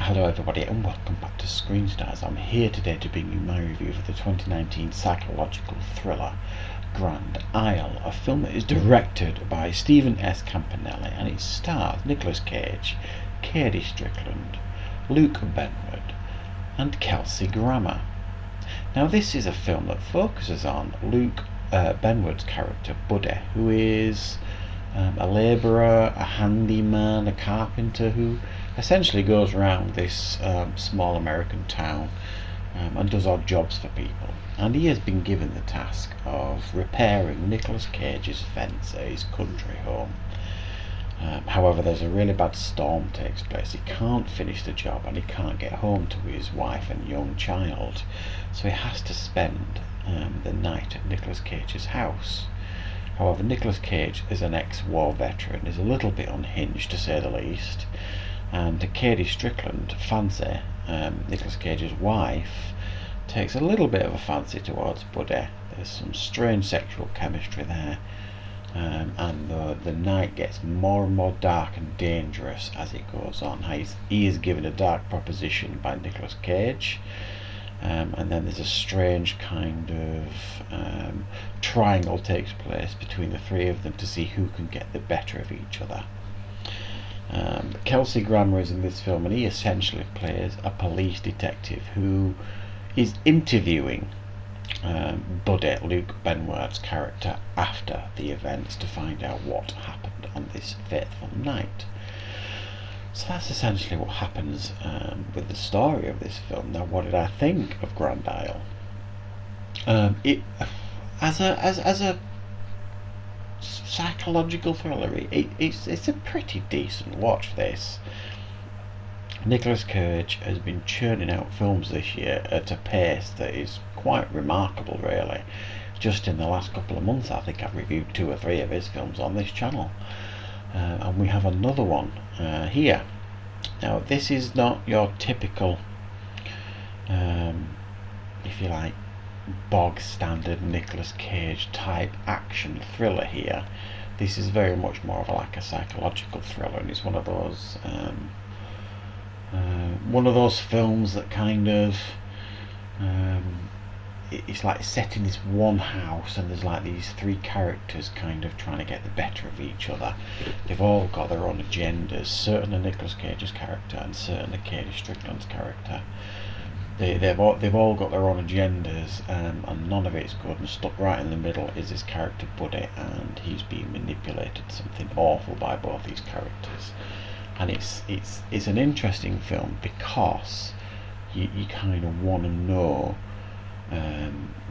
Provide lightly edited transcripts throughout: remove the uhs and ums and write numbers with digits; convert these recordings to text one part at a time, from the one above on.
Hello everybody and welcome back to Screen Stars. I'm here today to bring you my review for the 2019 psychological thriller Grand Isle, a film that is directed by Stephen S. Campanelli and it stars Nicolas Cage, Katie Strickland, Luke Benward and Kelsey Grammer. Now this is a film that focuses on Luke Benward's character Buddy, who is a labourer, a handyman, a carpenter who essentially goes around this small American town and does odd jobs for people. And he has been given the task of repairing Nicolas Cage's fence at his country home. However, there's a really bad storm takes place. He can't finish the job and he can't get home to his wife and young child. So he has to spend the night at Nicolas Cage's house. However, Nicolas Cage is an ex-war veteran, is a little bit unhinged to say the least, and Katie Strickland, Fancy, Nicolas Cage's wife, takes a little bit of a fancy towards Buddy. There's some strange sexual chemistry there, and the night gets more and more dark and dangerous as it goes on. He is given a dark proposition by Nicolas Cage. And then there's a strange kind of triangle takes place between the three of them to see who can get the better of each other. Kelsey Grammer is in this film and he essentially plays a police detective who is interviewing Buddy, Luke Benward's character, after the events to find out what happened on this fateful night. So that's essentially what happens with the story of this film. Now, what did I think of Grand Isle? It as a psychological thriller, it's a pretty decent watch. This Nicolas Cage has been churning out films this year at a pace that is quite remarkable, really. Just in the last couple of months, I think I've reviewed 2 or 3 of his films on this channel. And we have another one here. Now this is not your typical, if you like, bog standard Nicolas Cage type action thriller here. This is very much more of like a psychological thriller, and it's one of those films that kind of it's like set in this one house and there's like these 3 characters kind of trying to get the better of each other. They've all got their own agendas, certainly Nicolas Cage's character and certainly Katie Strickland's character. They've all got their own agendas, and none of it's good, and stuck right in the middle is this character Buddy, and he's being manipulated something awful by both these characters. And it's an interesting film because you kind of want to know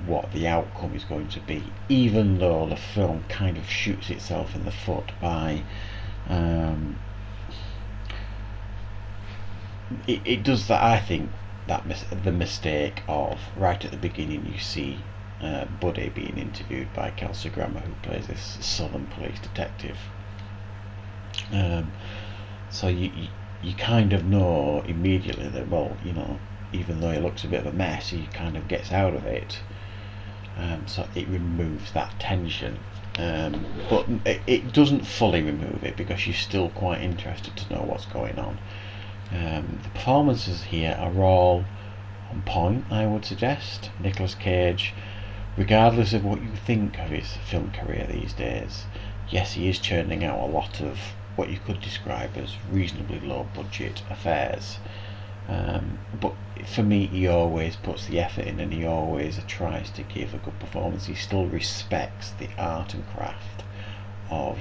what the outcome is going to be, even though the film kind of shoots itself in the foot by it does that. I think that the mistake of right at the beginning you see Buddy being interviewed by Kelsey Grammer, who plays this southern police detective. So you kind of know immediately that, well, you know, even though he looks a bit of a mess, he kind of gets out of it. So it removes that tension, but it doesn't fully remove it because you're still quite interested to know what's going on. The performances here are all on point, I would suggest. Nicolas Cage, regardless of what you think of his film career these days, yes, he is churning out a lot of what you could describe as reasonably low budget affairs. But for me, he always puts the effort in and he always tries to give a good performance. He still respects the art and craft of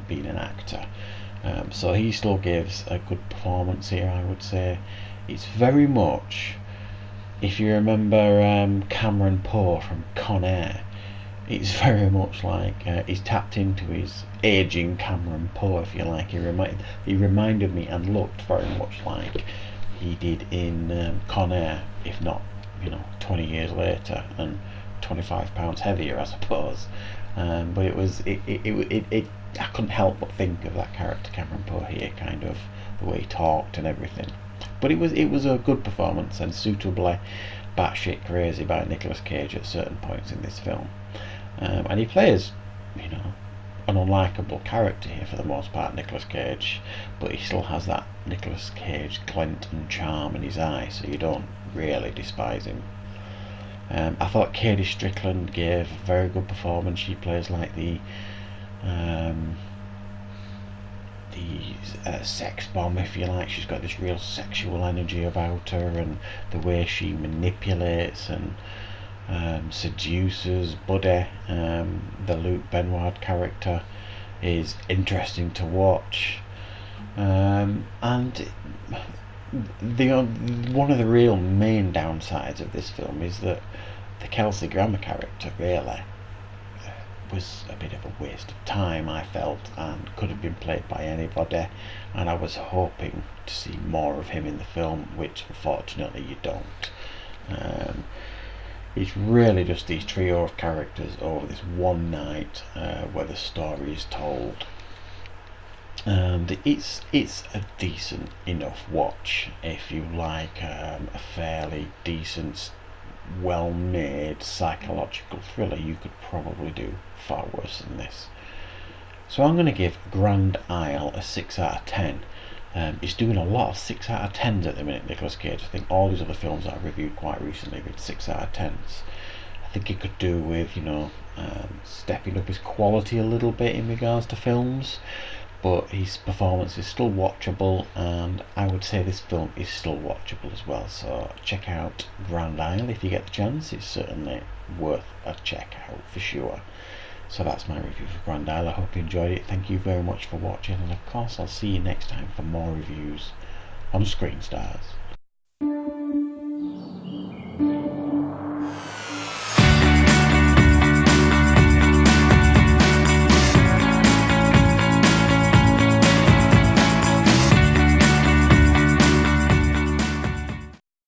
being an actor. So he still gives a good performance here, I would say. It's very much, if you remember Cameron Poe from Con Air, it's very much like he's tapped into his aging Cameron Poe, if you like. He reminded me and looked very much like he did in Con Air, if not, 20 years later and 25 pounds heavier, I suppose. But I couldn't help but think of that character Cameron Poe here, kind of the way he talked and everything. But it was a good performance and suitably batshit crazy by Nicolas Cage at certain points in this film. And he plays, an unlikable character here for the most part, Nicolas Cage, but he still has that Nicolas Cage glint and charm in his eye, so you don't really despise him. I thought Katie Strickland gave a very good performance. She plays like the sex bomb, if you like. She's got this real sexual energy about her, and the way she manipulates and seduces Buddy, the Luke Benoit character, is interesting to watch. And one of the real main downsides of this film is that the Kelsey Grammer character really was a bit of a waste of time, I felt, and could have been played by anybody, and I was hoping to see more of him in the film, which unfortunately you don't. It's really just these trio of characters over this one night where the story is told. And it's a decent enough watch if you like a fairly decent, well-made psychological thriller. You could probably do far worse than this. So I'm going to give Grand Isle a 6 out of 10. He's doing a lot of 6 out of 10s at the minute, Nicolas Cage. I think all these other films that I reviewed quite recently with 6 out of 10s. I think he could do with, stepping up his quality a little bit in regards to films, but his performance is still watchable, and I would say this film is still watchable as well. So check out Grand Isle if you get the chance. It's certainly worth a check out for sure. So that's my review for Grand Isle. I hope you enjoyed it. Thank you very much for watching, and of course I'll see you next time for more reviews on Screen Stars.